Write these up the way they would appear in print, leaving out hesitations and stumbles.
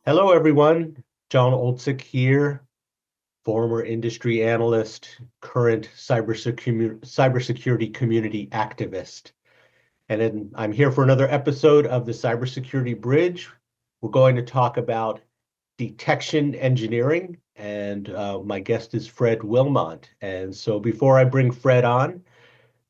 Hello, everyone. John Olczyk here, former industry analyst, current cybersecurity community activist. I'm here for another episode of the Cybersecurity Bridge. We're going to talk about detection engineering, and my guest is Fred Wilmot. And so before I bring Fred on,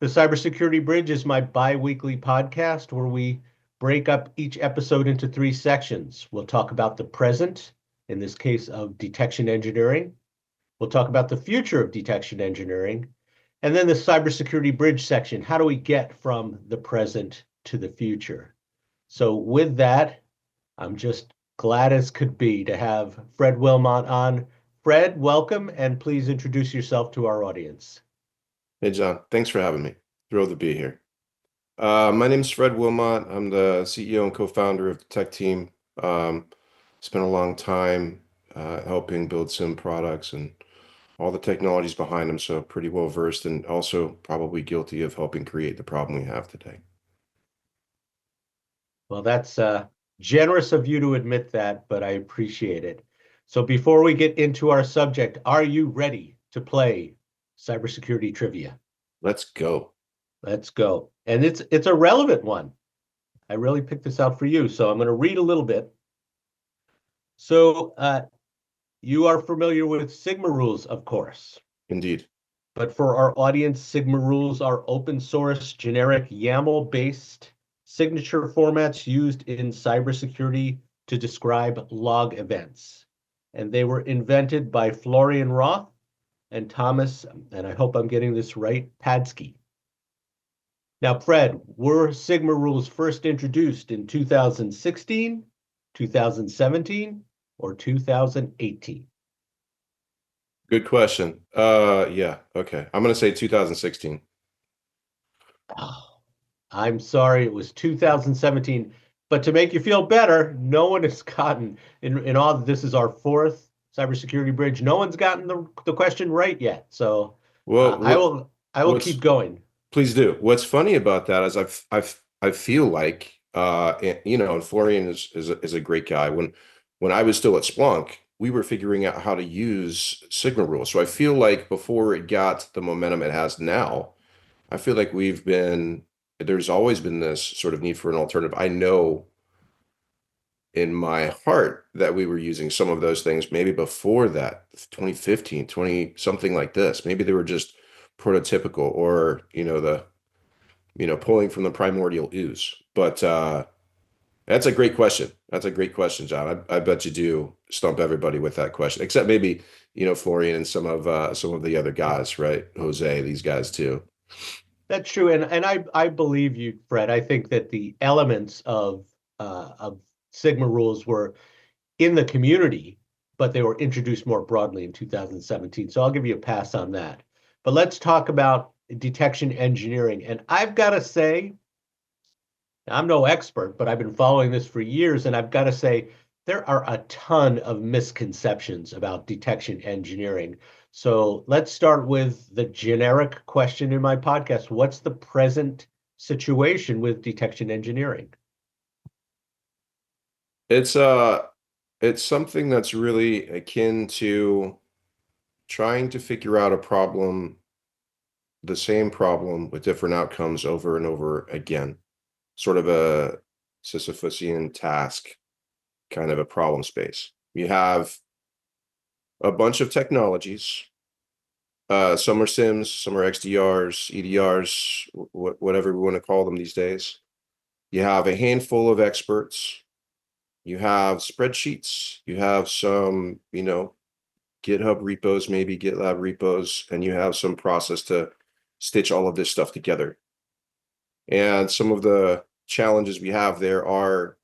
the Cybersecurity Bridge is my bi-weekly podcast where we break up each episode into three sections. We'll talk about the present, in this case of detection engineering. We'll talk about the future of detection engineering. And then the Cybersecurity Bridge section, how do we get from the present to the future? So with that, I'm just glad as could be to have Fred Wilmot on. Fred, welcome, and please introduce yourself to our audience. Hey, John. Thanks for having me. Thrilled to be here. My name is Fred Wilmot. I'm the CEO and co-founder of Detecteam. Spent a long time helping build SIM products and all the technologies behind them, so pretty well versed and also probably guilty of helping create the problem we have today. Well, that's generous of you to admit that, but I appreciate it. So before we get into our subject, are you ready to play cybersecurity trivia? Let's go. Let's go. And it's a relevant one. I really picked this out for you, so I'm going to read a little bit. So you are familiar with Sigma rules, of course. Indeed. But for our audience, Sigma rules are open source, generic YAML-based signature formats used in cybersecurity to describe log events. And they were invented by Florian Roth and Thomas, and I hope I'm getting this right, Padsky. Now, Fred, were Sigma rules first introduced in 2016, 2017, or 2018? Good question. Yeah, okay. I'm gonna say 2016. Oh, I'm sorry, it was 2017. But to make you feel better, no one has gotten, in all, this is our fourth cybersecurity bridge. No one's gotten the question right yet. So Well, I will keep what's going. please do. What's funny about that is I feel like and Florian is a great guy. When I was still at Splunk, we were figuring out how to use Sigma rules. So I feel like before it got the momentum it has now, I feel like there's always been this sort of need for an alternative. I know in my heart that we were using some of those things maybe before that, 2015, 20, something like this. Maybe they were just prototypical or, pulling from the primordial ooze. But that's a great question. That's a great question, John. I bet you do stump everybody with that question, except maybe, Florian and some of the other guys, right? Jose, these guys too. That's true, and I believe you, Fred. I think that the elements of Sigma rules were in the community, but they were introduced more broadly in 2017. So I'll give you a pass on that. But let's talk about detection engineering. And I've got to say, I'm no expert, but I've been following this for years, and I've got to say, there are a ton of misconceptions about detection engineering. So let's start with the generic question in my podcast. What's the present situation with detection engineering? It's uh it's something that's really akin to trying to figure out a problem, the same problem with different outcomes over and over again. Sort of a Sisyphusian task, kind of a problem space. You have a bunch of technologies. Some are SIMs, some are XDRs, EDRs, whatever we want to call them these days. You have a handful of experts. You have spreadsheets. You have some, GitHub repos, maybe GitLab repos, and you have some process to stitch all of this stuff together. And some of the challenges we have there are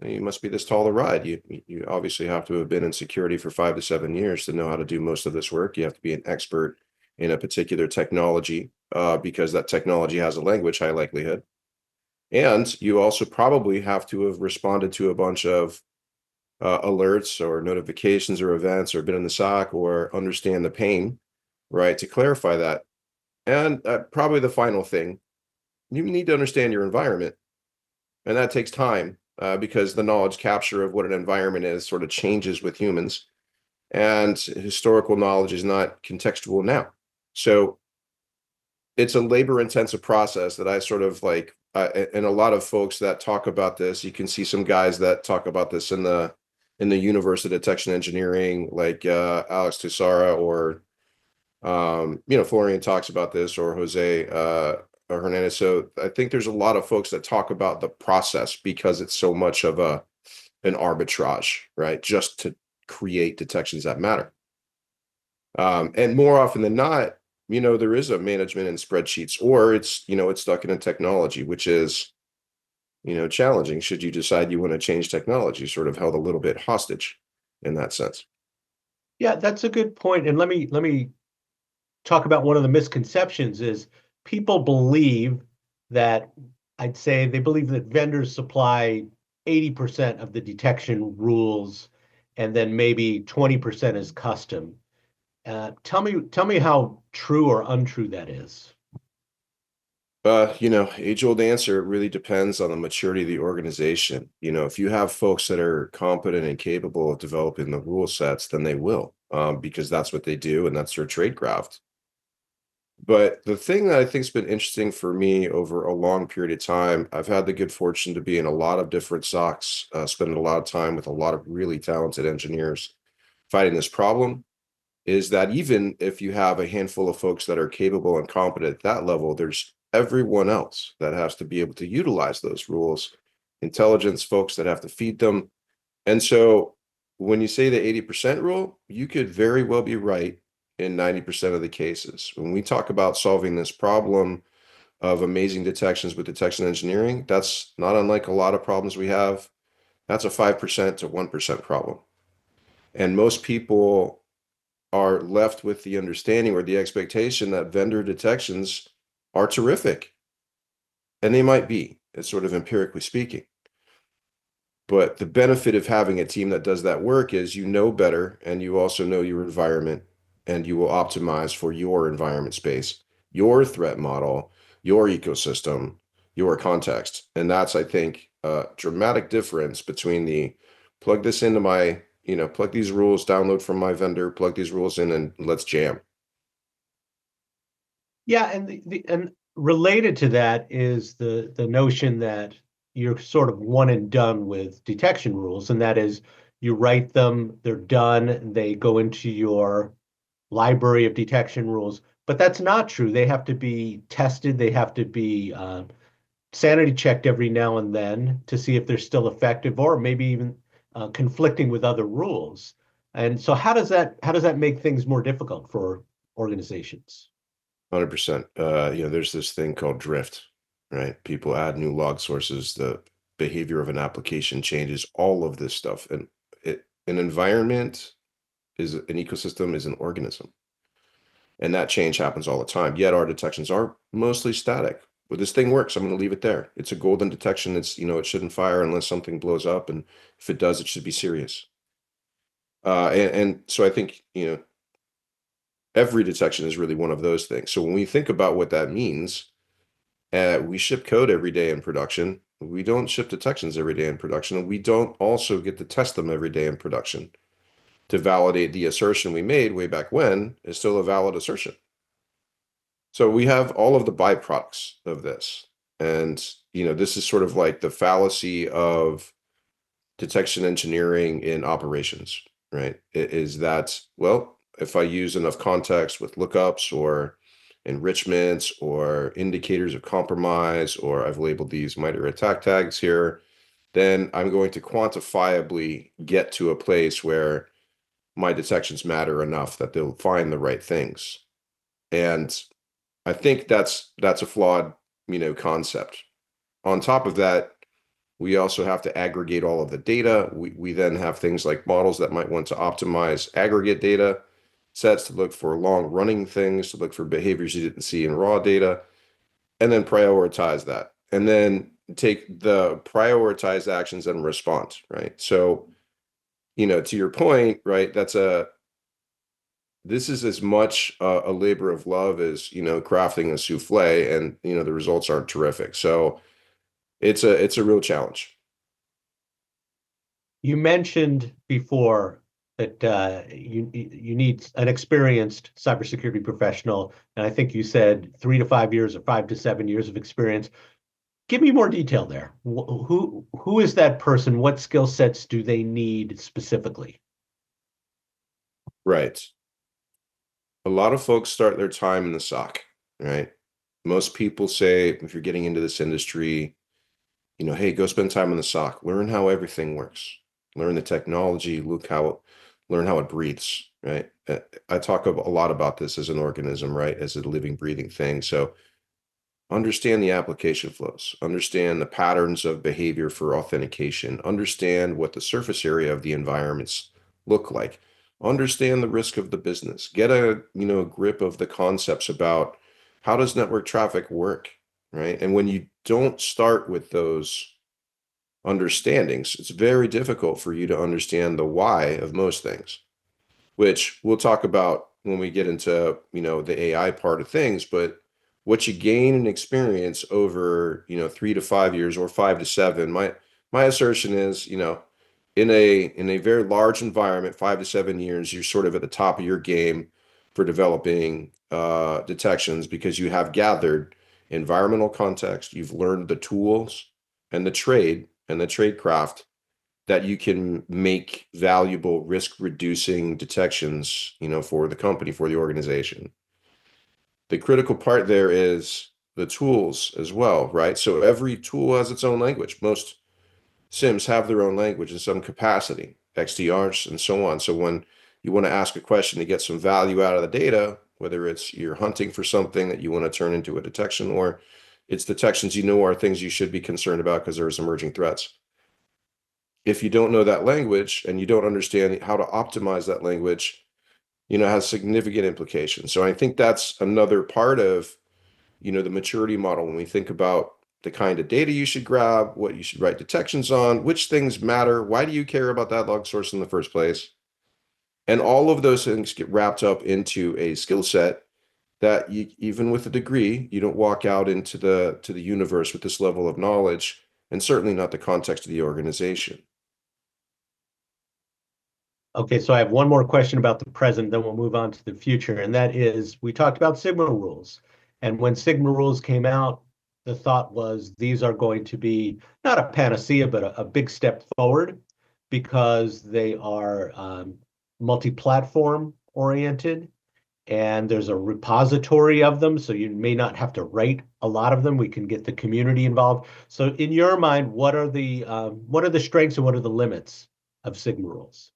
you must be this tall to ride. You obviously have to have been in security for 5 to 7 years to know how to do most of this work. You have to be an expert in a particular technology because that technology has a language, high likelihood. And you also probably have to have responded to a bunch of alerts or notifications or events or been in the SOC or understand the pain, right, to clarify that. And probably the final thing, you need to understand your environment. And that takes time. because the knowledge capture of what an environment is sort of changes with humans, and historical knowledge is not contextual now. So it's a labor intensive process that I sort of like, and a lot of folks that talk about this, you can see some guys that talk about this in the universe of detection engineering, like Alex Tussara, or Florian talks about this, or Jose or Hernandez. So I think there's a lot of folks that talk about the process because it's so much of an arbitrage, right? Just to create detections that matter. And more often than not, there is a management in spreadsheets, or it's stuck in a technology, which is, challenging. Should you decide you want to change technology, sort of held a little bit hostage in that sense. Yeah, that's a good point. And let me talk about one of the misconceptions is people believe that I'd say they believe that vendors supply 80% of the detection rules and then maybe 20% is custom. Tell me how true or untrue that is. Age-old answer, it really depends on the maturity of the organization. If you have folks that are competent and capable of developing the rule sets, then they will, because that's what they do and that's their trade craft. But the thing that I think has been interesting for me over a long period of time, I've had the good fortune to be in a lot of different SOCs, spending a lot of time with a lot of really talented engineers fighting this problem, is that even if you have a handful of folks that are capable and competent at that level, there's everyone else that has to be able to utilize those rules, intelligence folks that have to feed them. And so when you say the 80% rule, you could very well be right in 90% of the cases. When we talk about solving this problem of amazing detections with detection engineering, that's not unlike a lot of problems we have. That's a 5% to 1% problem. And most people are left with the understanding or the expectation that vendor detections are terrific. And they might be, it's sort of empirically speaking. But the benefit of having a team that does that work is you know better, and you also know your environment, and you will optimize for your environment space, your threat model, your ecosystem, your context. And that's, I think, a dramatic difference between the plug this into my, plug these rules, download from my vendor, plug these rules in, and let's jam. Yeah, and and related to that is the notion that you're sort of one and done with detection rules, and that is you write them, they're done, they go into your library of detection rules. But that's not true. They have to be tested, they have to be sanity checked every now and then to see if they're still effective, or maybe even conflicting with other rules. And so how does that make things more difficult for organizations? 100%. There's this thing called drift, right? People add new log sources, the behavior of an application changes, all of this stuff. And an environment is an ecosystem, is an organism. And that change happens all the time. Yet our detections are mostly static. But this thing works, I'm going to leave it there. It's a golden detection. It shouldn't fire unless something blows up. And if it does, it should be serious. And so I think, every detection is really one of those things. So when we think about what that means, we ship code every day in production. We don't ship detections every day in production. And we don't also get to test them every day in production to validate the assertion we made way back when is still a valid assertion. So we have all of the byproducts of this. And, this is sort of like the fallacy of detection engineering in operations, right? It is that, well, if I use enough context with lookups or enrichments or indicators of compromise, or I've labeled these MITRE attack tags here, then I'm going to quantifiably get to a place where my detections matter enough that they'll find the right things. And I think that's a flawed, concept. On top of that, we also have to aggregate all of the data. We then have things like models that might want to optimize aggregate data sets to look for long running things, to look for behaviors you didn't see in raw data, and then prioritize that. And then take the prioritized actions and respond, right? So, to your point, right, this is as much a labor of love as, crafting a souffle, and, the results aren't terrific. So it's a real challenge. You mentioned before that you need an experienced cybersecurity professional, and I think you said 3 to 5 years or 5 to 7 years of experience. Give me more detail there. Who is that person? What skill sets do they need specifically? Right. A lot of folks start their time in the SOC, right? Most people say, if you're getting into this industry, hey, go spend time in the SOC, learn how everything works, learn the technology, learn how it breathes, right? I talk a lot about this as an organism, right? As a living, breathing thing. So understand the application flows, understand the patterns of behavior for authentication, understand what the surface area of the environments look like, understand the risk of the business, get a grip of the concepts about how does network traffic work, right? And when you don't start with those understandings, it's very difficult for you to understand the why of most things, which we'll talk about when we get into, the AI part of things. But what you gain in experience over, 3 to 5 years or 5 to 7, my assertion is, in a very large environment, 5 to 7 years, you're sort of at the top of your game for developing detections, because you have gathered environmental context, you've learned the tools and the trade craft that you can make valuable risk reducing detections, for the company, for the organization. The critical part there is the tools as well, right? So every tool has its own language. Most SIMs have their own language in some capacity, XDRs and so on. So when you want to ask a question to get some value out of the data, whether it's you're hunting for something that you want to turn into a detection, or it's detections are things you should be concerned about because there's emerging threats, if you don't know that language and you don't understand how to optimize that language, has significant implications. So I think that's another part of, the maturity model when we think about the kind of data you should grab, what you should write detections on, which things matter, why do you care about that log source in the first place? And all of those things get wrapped up into a skill set that even with a degree, you don't walk out into the universe with this level of knowledge, and certainly not the context of the organization. Okay, so I have one more question about the present, then we'll move on to the future. And that is, we talked about Sigma rules. And when Sigma rules came out, the thought was these are going to be not a panacea, but a big step forward because they are multi-platform oriented and there's a repository of them. So you may not have to write a lot of them. We can get the community involved. So in your mind, what are the strengths and what are the limits of Sigma rules?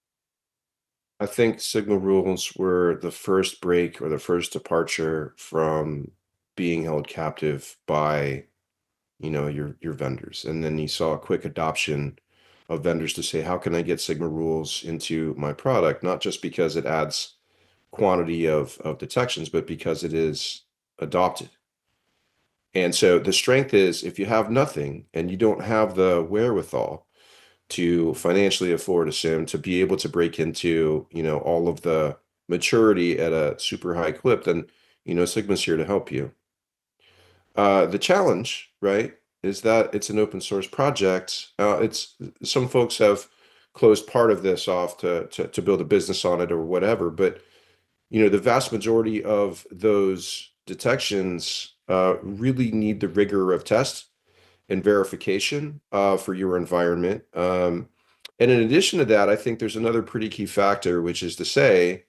I think Signal rules were the first break or the first departure from being held captive by, your vendors. And then you saw a quick adoption of vendors to say, how can I get Sigma rules into my product? Not just because it adds quantity of detections, but because it is adopted. And so the strength is, if you have nothing and you don't have the wherewithal to financially afford a sim, to be able to break into, all of the maturity at a super high clip, then, Sigma's here to help you. The challenge, right, is that it's an open source project. It's Some folks have closed part of this off to build a business on it or whatever, but the vast majority of those detections really need the rigor of test and verification for your environment. And in addition to that, I think there's another pretty key factor, which is to say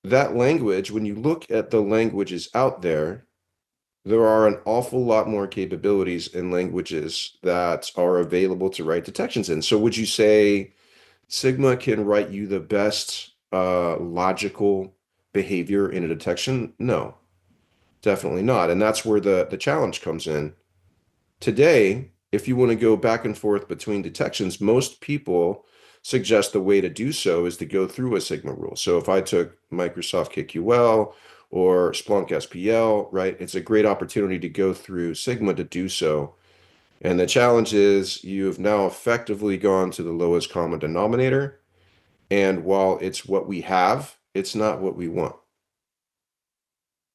that language, when you look at the languages out there, there are an awful lot more capabilities in languages that are available to write detections in. So would you say Sigma can write you the best logical behavior in a detection? No, definitely not. And that's where the challenge comes in. Today, if you want to go back and forth between detections, most people suggest the way to do so is to go through a Sigma rule. So if I took Microsoft KQL or Splunk SPL, right, it's a great opportunity to go through Sigma to do so. And the challenge is you have now effectively gone to the lowest common denominator. And while it's what we have, it's not what we want.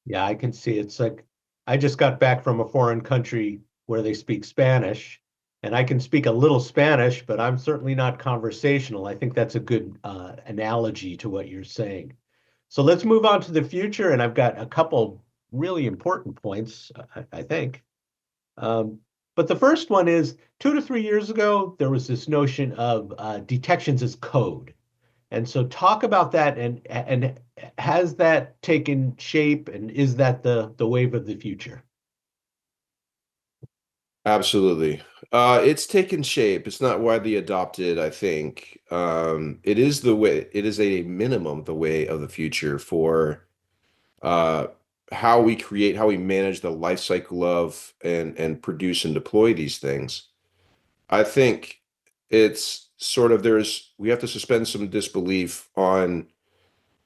Yeah, I can see it's like I just got back from a foreign country where they speak Spanish, And I can speak a little Spanish, but I'm certainly not conversational. I think that's a good analogy to what you're saying. So let's move on to the future, and I've got a couple really important points, I think. Um, but the first one is 2 to 3 years ago, there was this notion of detections as code. And so talk about that, and has that taken shape, and is that the wave of the future? Absolutely. It's taken shape. It's not widely adopted, I think. It is the way, it is a minimum the way of the future for uh, how we create, how we manage the life cycle of and produce and deploy these things. I think it's sort of we have to suspend some disbelief on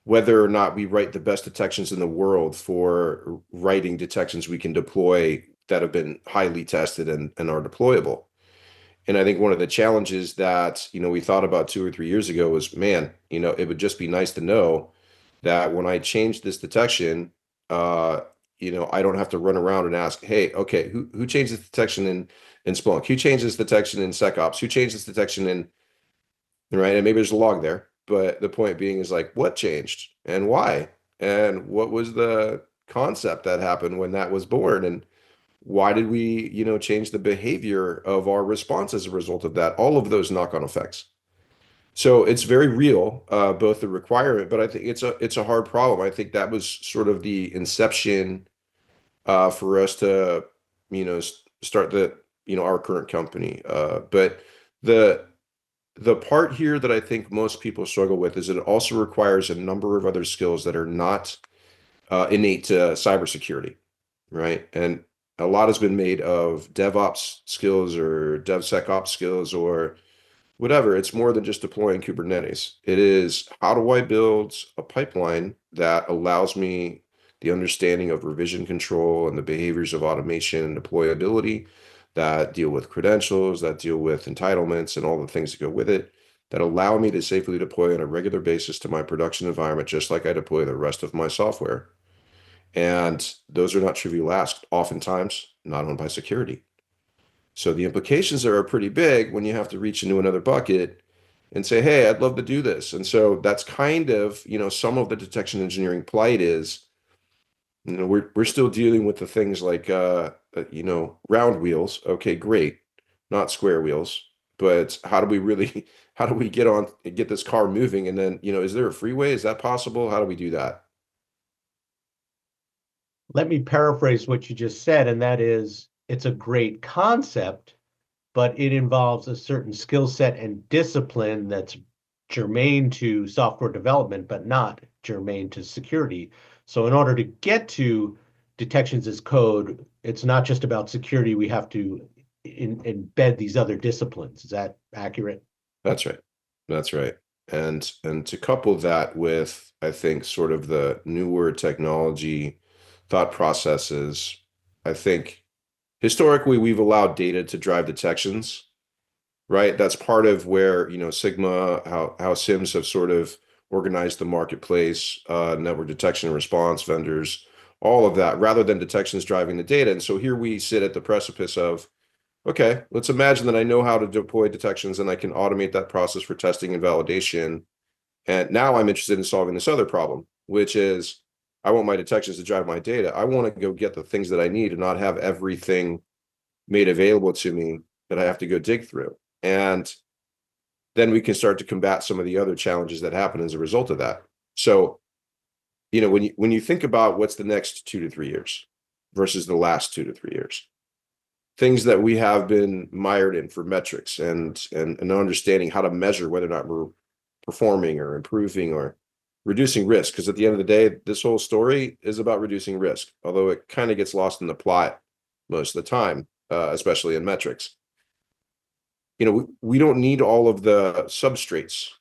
whether or not we write the best detections in the world for writing detections we can deploy that have been highly tested and are deployable. And I think one of the challenges that, we thought about 2 or 3 years ago was, man, it would just be nice to know that when I change this detection, uh, I don't have to run around and ask, hey, okay, who changed this detection in Splunk? Who changed this detection in SecOps? Who changed this detection in, right? And maybe there's a log there, but the point being is like, what changed and why? And what was the concept that happened when that was born? And why did we, change the behavior of our response as a result of that? All of those knock-on effects. So it's very real, both the requirement, but I think it's a hard problem. I think that was sort of the inception for us to, start our current company. But the the part here that I think most people struggle with is it also requires a number of other skills that are not innate to cybersecurity, right? And a lot has been made of DevOps skills or DevSecOps skills or whatever. It's more than just deploying Kubernetes. It is, how do I build a pipeline that allows me the understanding of revision control and the behaviors of automation and deployability that deal with credentials, that deal with entitlements and all the things that go with it, that allow me to safely deploy on a regular basis to my production environment, just like I deploy the rest of my software. And those are not trivial asks, oftentimes not owned by security. So the implications there are pretty big when you have to reach into another bucket and say, hey, I'd love to do this. And so that's kind of, some of the detection engineering plight is, we're still dealing with the things like, round wheels. Okay, great. Not square wheels. But how do we really, how do we get this car moving? And then, is there a freeway? Is that possible? How do we do that? Let me paraphrase what you just said, and that is it's a great concept, but it involves a certain skill set and discipline that's germane to software development, but not germane to security. So in order to get to detections as code, it's not just about security. We have to embed these other disciplines. Is that accurate? That's right. That's right. And to couple that with, I think, sort of the newer technology thought processes, I think historically we've allowed data to drive detections, right? That's part of where, Sigma, how SIMs have sort of organized the marketplace, network detection and response vendors, all of that, rather than detections driving the data. And so here we sit at the precipice of, okay, let's imagine that I know how to deploy detections and I can automate that process for testing and validation. And now I'm interested in solving this other problem, which is I want my detections to drive my data. I want to go get the things that I need and not have everything made available to me that I have to go dig through. And then we can start to combat some of the other challenges that happen as a result of that. So, when you think about what's the next 2 to 3 years versus the last 2 to 3 years, things that we have been mired in for metrics and understanding how to measure whether or not we're performing or improving or reducing risk. Because at the end of the day, this whole story is about reducing risk, although it kind of gets lost in the plot most of the time, especially in metrics. We don't need all of the substrates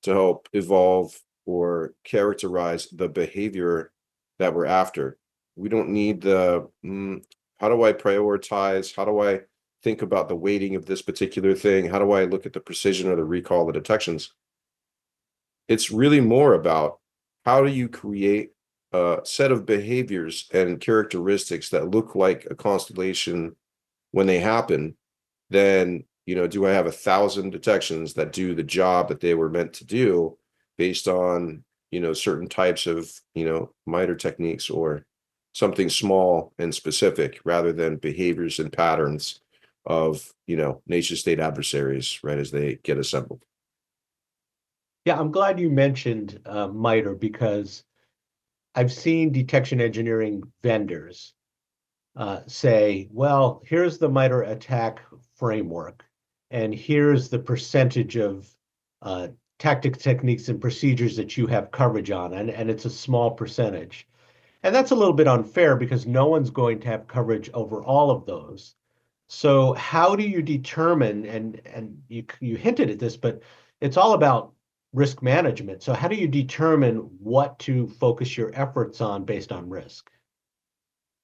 to help evolve or characterize the behavior that we're after. We don't need how do I prioritize? How do I think about the weighting of this particular thing? How do I look at the precision or the recall of the detections? It's really more about how do you create a set of behaviors and characteristics that look like a constellation when they happen, then, do I have 1,000 detections that do the job that they were meant to do based on, certain types of, MITRE techniques or something small and specific rather than behaviors and patterns of, nation state adversaries, right, as they get assembled. Yeah, I'm glad you mentioned MITRE because I've seen detection engineering vendors say, well, here's the MITRE attack framework, and here's the percentage of uh, tactics, techniques, and procedures that you have coverage on, and it's a small percentage. And that's a little bit unfair because no one's going to have coverage over all of those. So how do you determine, and you hinted at this, but it's all about risk management. So how do you determine what to focus your efforts on based on risk?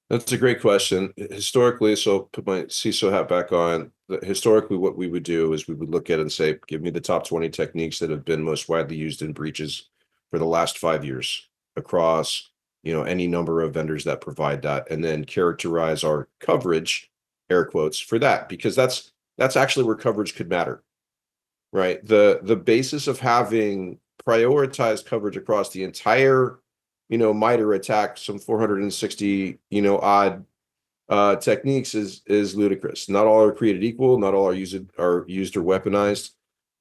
That's a great question. Historically, so put my CISO hat back on. Historically, what we would do is we would look at it and say, give me the top 20 techniques that have been most widely used in breaches for the last 5 years across, any number of vendors that provide that, and then characterize our coverage, air quotes, for that, because that's actually where coverage could matter, right? The basis of having prioritized coverage across the entire, MITRE attack, some 460, odd techniques is ludicrous. Not all are created equal. Not all are used or weaponized.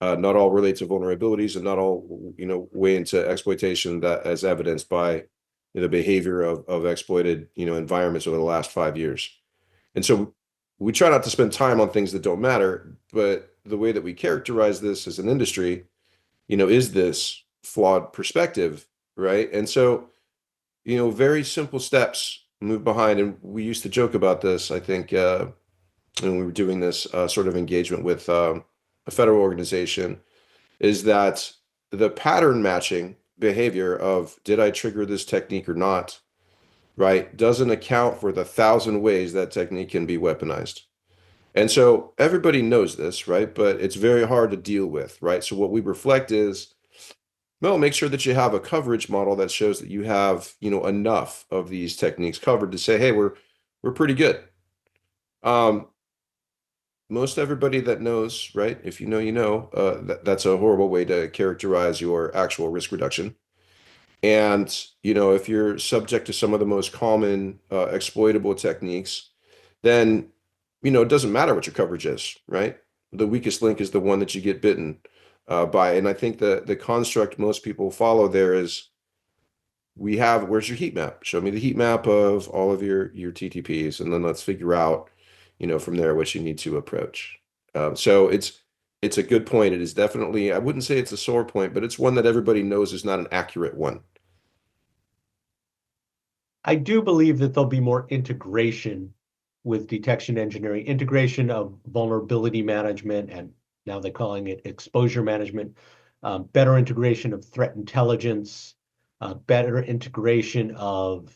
Not all relate to vulnerabilities, and not all, way into exploitation that as evidenced by the behavior of exploited, environments over the last 5 years. And so we try not to spend time on things that don't matter, but the way that we characterize this as an industry, is this flawed perspective, right? And so, very simple steps move behind. And we used to joke about this, I think, when we were doing this sort of engagement with a federal organization, is that the pattern matching behavior of did I trigger this technique or not, right, doesn't account for the 1,000 ways that technique can be weaponized. And so everybody knows this, right? But it's very hard to deal with, right? So what we reflect is, well, make sure that you have a coverage model that shows that you have, enough of these techniques covered to say, hey, we're pretty good. Um, Most everybody that knows, right? If you know, that's a horrible way to characterize your actual risk reduction. And, if you're subject to some of the most common exploitable techniques, then, it doesn't matter what your coverage is, right? The weakest link is the one that you get bitten by. And I think the construct most people follow there is where's your heat map? Show me the heat map of all of your TTPs, and then let's figure out, from there what you need to approach. So it's a good point. It is definitely, I wouldn't say it's a sore point, but it's one that everybody knows is not an accurate one. I do believe that there'll be more integration with detection engineering, integration of vulnerability management, and now they're calling it exposure management, better integration of threat intelligence, better integration of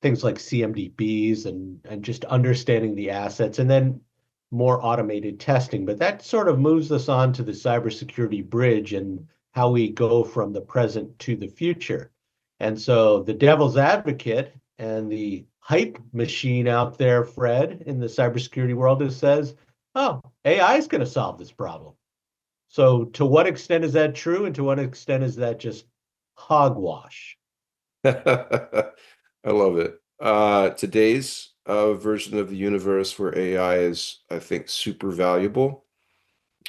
things like CMDBs and just understanding the assets, and then more automated testing. But that sort of moves us on to the cybersecurity bridge and how we go from the present to the future. And so the devil's advocate and the hype machine out there, Fred, in the cybersecurity world, is says, oh, AI is going to solve this problem. So to what extent is that true, and to what extent is that just hogwash? I love it. Today's version of the universe where AI is, I think, super valuable,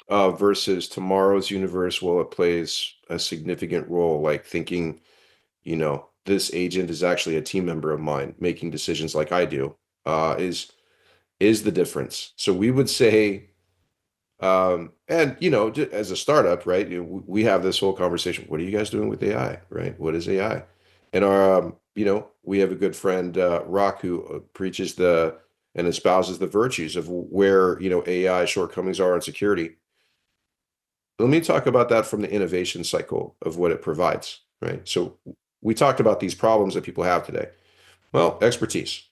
versus tomorrow's universe, well, it plays a significant role, like thinking, this agent is actually a team member of mine, making decisions like I do, is the difference. So we would say, and as a startup, right, we have this whole conversation. What are you guys doing with AI, right? What is AI? And we have a good friend, Rock, who preaches and espouses the virtues of where, AI shortcomings are in security. Let me talk about that from the innovation cycle of what it provides, right? So we talked about these problems that people have today. Well, expertise.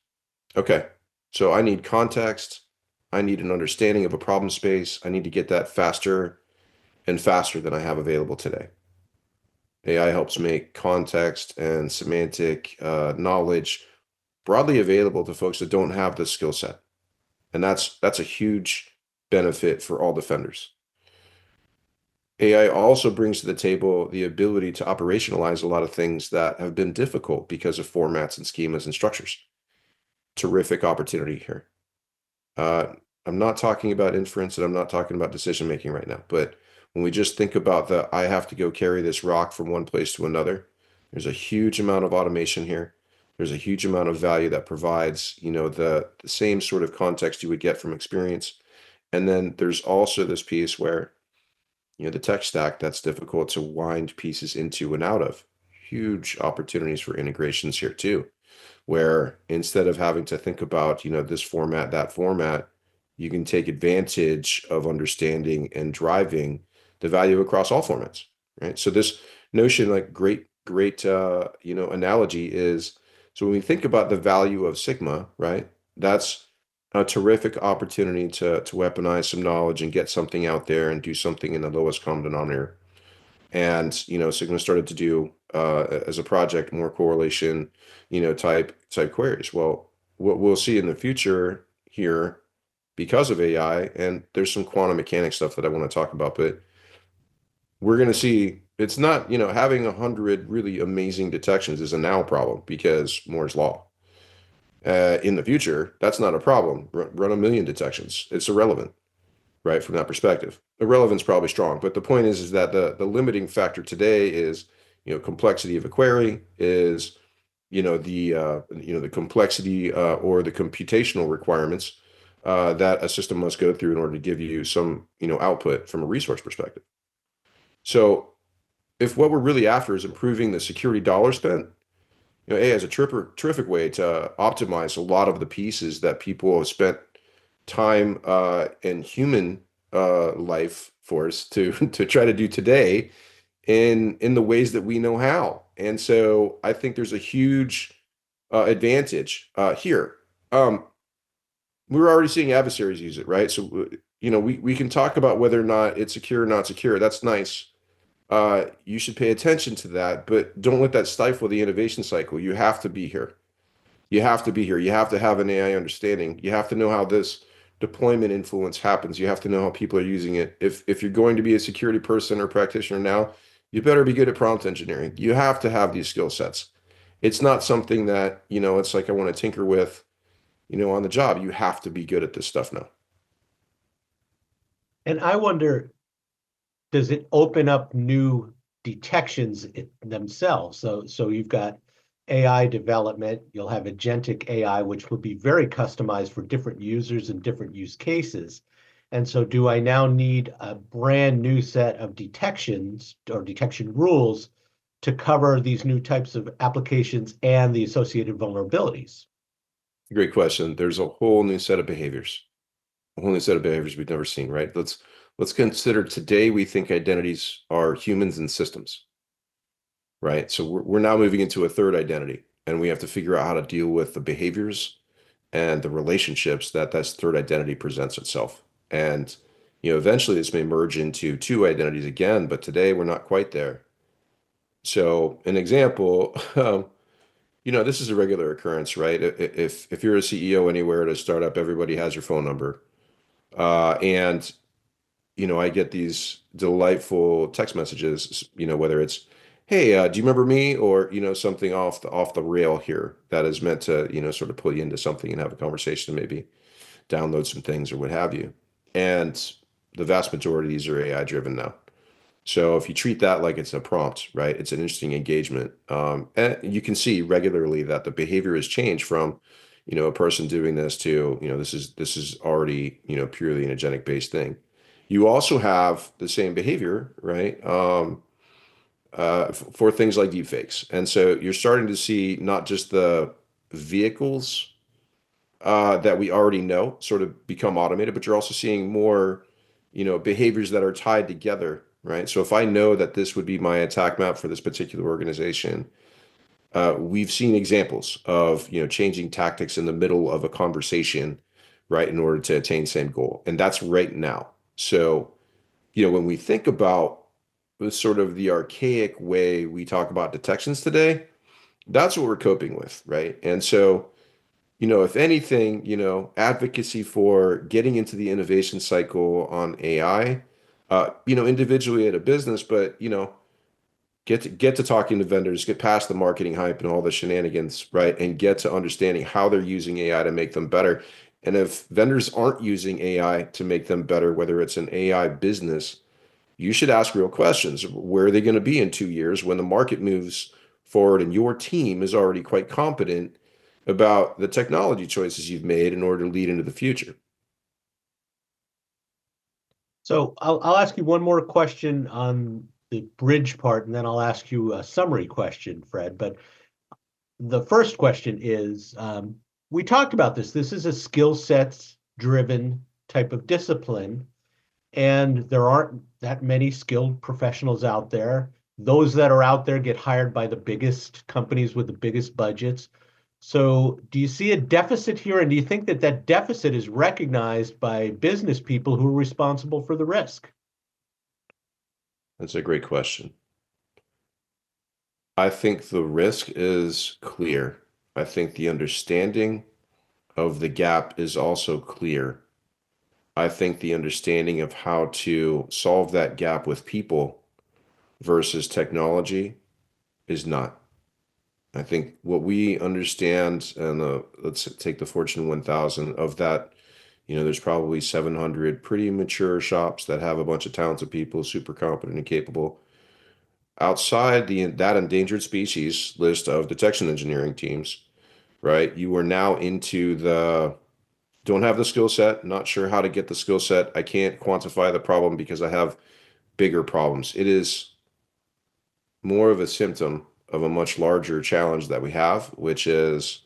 Okay. So I need context. I need an understanding of a problem space. I need to get that faster and faster than I have available today. AI helps make context and semantic knowledge broadly available to folks that don't have the skill set. And that's a huge benefit for all defenders. AI also brings to the table the ability to operationalize a lot of things that have been difficult because of formats and schemas and structures. Terrific opportunity here. Uh, I'm not talking about inference and I'm not talking about decision making right now, but when we just think about the I have to go carry this rock from one place to another, there's a huge amount of automation here. There's a huge amount of value that provides, the same sort of context you would get from experience. And then there's also this piece where, the tech stack that's difficult to wind pieces into and out of. Huge opportunities for integrations here too, where instead of having to think about, this format, that format, you can take advantage of understanding and driving the value across all formats, right? So this notion, like great, analogy is, so when we think about the value of Sigma, right, that's a terrific opportunity to weaponize some knowledge and get something out there and do something in the lowest common denominator. And, Sigma started to do as a project more correlation, type queries. Well, what we'll see in the future here because of AI, and there's some quantum mechanics stuff that I want to talk about, but we're going to see it's not, having 100 really amazing detections is a now problem because Moore's law. In the future, that's not a problem. Run 1 million detections. It's irrelevant, right? From that perspective. Irrelevance probably strong, but the point is that the limiting factor today is, complexity of a query is, the complexity or the computational requirements that a system must go through in order to give you some, output from a resource perspective. So if what we're really after is improving the security dollar spent, AI is a terrific way to optimize a lot of the pieces that people have spent time and human life force to to try to do today in the ways that we know how. And so I think there's a huge advantage here. Um, we're already seeing adversaries use it, right? So we can talk about whether or not it's secure or not secure. That's nice. You should pay attention to that, but don't let that stifle the innovation cycle. You have to be here. You have to be here. You have to have an AI understanding. You have to know how this deployment influence happens. You have to know how people are using it. If you're going to be a security person or practitioner now, you better be good at prompt engineering. You have to have these skill sets. It's not something that, it's like I want to tinker with, on the job. You have to be good at this stuff now. And I wonder, does it open up new detections themselves? So you've got AI development, you'll have agentic AI, which will be very customized for different users and different use cases. And so do I now need a brand new set of detections or detection rules to cover these new types of applications and the associated vulnerabilities? Great question. There's a whole new set of behaviors, a whole new set of behaviors we've never seen, right? Let's consider today we think identities are humans and systems, right? So we're now moving into a third identity, and we have to figure out how to deal with the behaviors and the relationships that that third identity presents itself. And eventually this may merge into two identities again, but today we're not quite there. So an example, this is a regular occurrence, right? If you're a CEO anywhere at a startup, everybody has your phone number. And I get these delightful text messages, whether it's, hey, do you remember me? Or, something off the rail here that is meant to, sort of pull you into something and have a conversation, maybe download some things or what have you. And the vast majority of these are AI driven now. So if you treat that like it's a prompt, right, it's an interesting engagement. And you can see regularly that the behavior has changed from, a person doing this to, this is already, purely an agentic based thing. You also have the same behavior, right, for things like deepfakes. And so you're starting to see not just the vehicles that we already know sort of become automated, but you're also seeing more, behaviors that are tied together, right? So if I know that this would be my attack map for this particular organization, we've seen examples of, changing tactics in the middle of a conversation, right, in order to attain same goal. And that's right now. So, when we think about the sort of the archaic way we talk about detections today, that's what we're coping with, right? And so if anything, advocacy for getting into the innovation cycle on AI, individually at a business, but, get to talking to vendors, get past the marketing hype and all the shenanigans, right? And get to understanding how they're using AI to make them better. And if vendors aren't using AI to make them better, whether it's an AI business, you should ask real questions. Where are they going to be in 2 years when the market moves forward and your team is already quite competent about the technology choices you've made in order to lead into the future? So I'll ask you one more question on the bridge part, and then I'll ask you a summary question, Fred. But the first question is, we talked about this. This is a skill sets driven type of discipline, and there aren't that many skilled professionals out there. Those that are out there get hired by the biggest companies with the biggest budgets. So do you see a deficit here? And do you think that that deficit is recognized by business people who are responsible for the risk? That's a great question. I think the risk is clear. I think the understanding of the gap is also clear. I think the understanding of how to solve that gap with people versus technology is not. I think what we understand, and let's take the Fortune 1000 of that, there's probably 700 pretty mature shops that have a bunch of talented people, super competent and capable. Outside that endangered species list of detection engineering teams, right? You are now into the don't have the skill set, not sure how to get the skill set. I can't quantify the problem because I have bigger problems. It is more of a symptom of a much larger challenge that we have, which is,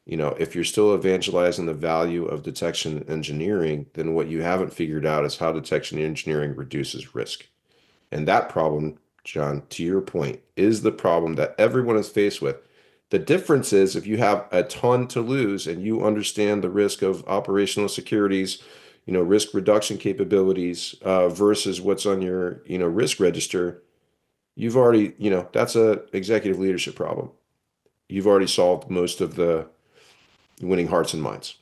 if you're still evangelizing the value of detection engineering, then what you haven't figured out is how detection engineering reduces risk. And that problem, John, to your point, is the problem that everyone is faced with. The difference is if you have a ton to lose and you understand the risk of operational securities, risk reduction capabilities versus what's on your, risk register, you've already, that's a executive leadership problem. You've already solved most of the winning hearts and minds.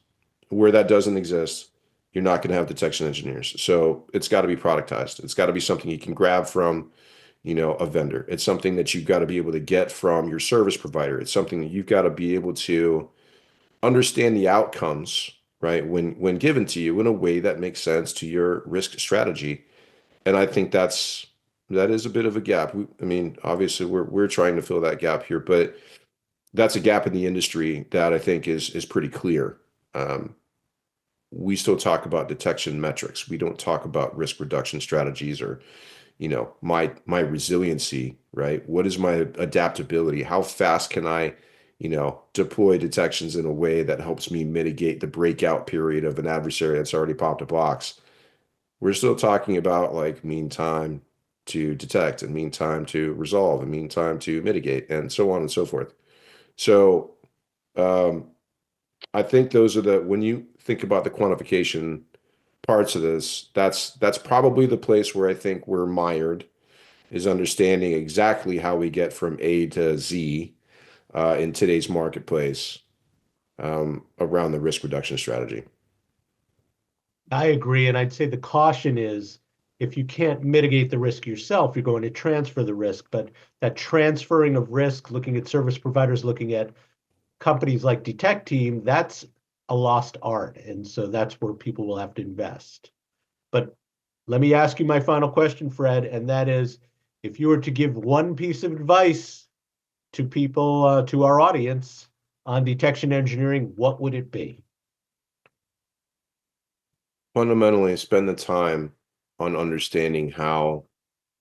Where that doesn't exist, you're not going to have detection engineers. So it's got to be productized. It's got to be something you can grab from, a vendor. It's something that you've got to be able to get from your service provider. It's something that you've got to be able to understand the outcomes, right? When given to you in a way that makes sense to your risk strategy. And I think that is a bit of a gap. I mean, obviously we're trying to fill that gap here, but that's a gap in the industry that I think is pretty clear. We still talk about detection metrics. We don't talk about risk reduction strategies or, my resiliency, right? What is my adaptability? How fast can I, deploy detections in a way that helps me mitigate the breakout period of an adversary that's already popped a box? We're still talking about like mean time to detect and mean time to resolve and mean time to mitigate and so on and so forth. So um, I think those are when you think about the quantification parts of this, that's probably the place where I think we're mired, is understanding exactly how we get from A to Z in today's marketplace around the risk reduction strategy. I agree. And I'd say the caution is if you can't mitigate the risk yourself, you're going to transfer the risk. But that transferring of risk, looking at service providers, looking at companies like Detecteam, that's a lost art. And so that's where people will have to invest. But let me ask you my final question, Fred, and that is, if you were to give one piece of advice to people, to our audience on detection engineering, what would it be? Fundamentally, spend the time on understanding how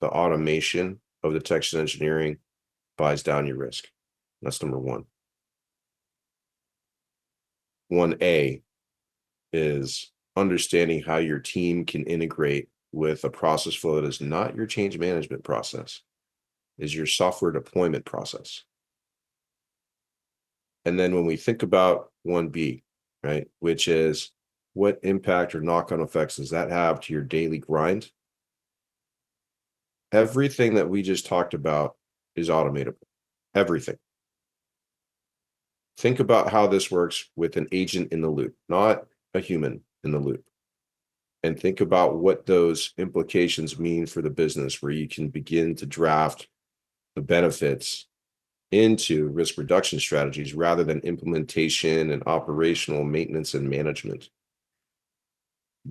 the automation of detection engineering buys down your risk. That's number one. 1A is understanding how your team can integrate with a process flow that is not your change management process, is your software deployment process. And then when we think about 1B, right, which is what impact or knock-on effects does that have to your daily grind? Everything that we just talked about is automatable. Everything. think about how this works with an agent in the loop, not a human in the loop. And think about what those implications mean for the business, where you can begin to draft the benefits into risk reduction strategies rather than implementation and operational maintenance and management.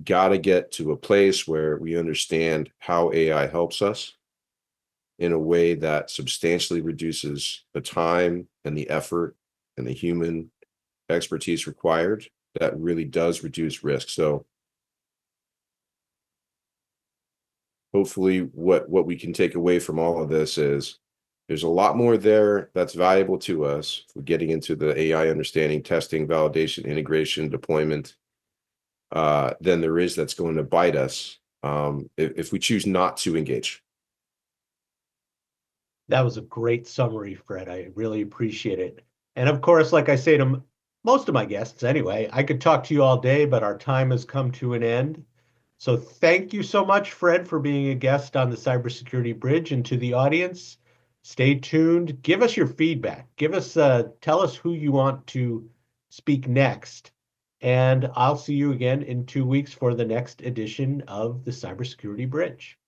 Got to get to a place where we understand how AI helps us in a way that substantially reduces the time and the effort and the human expertise required. That really does reduce risk. So hopefully what we can take away from all of this is there's a lot more there that's valuable to us. We're getting into the AI understanding, testing, validation, integration, deployment, than there is that's going to bite us if we choose not to engage. That was a great summary, Fred. I really appreciate it. And of course, like I say to most of my guests anyway, I could talk to you all day, but our time has come to an end. So thank you so much, Fred, for being a guest on the Cybersecurity Bridge. And to the audience, stay tuned. Give us your feedback. Tell us who you want to speak next. And I'll see you again in 2 weeks for the next edition of the Cybersecurity Bridge.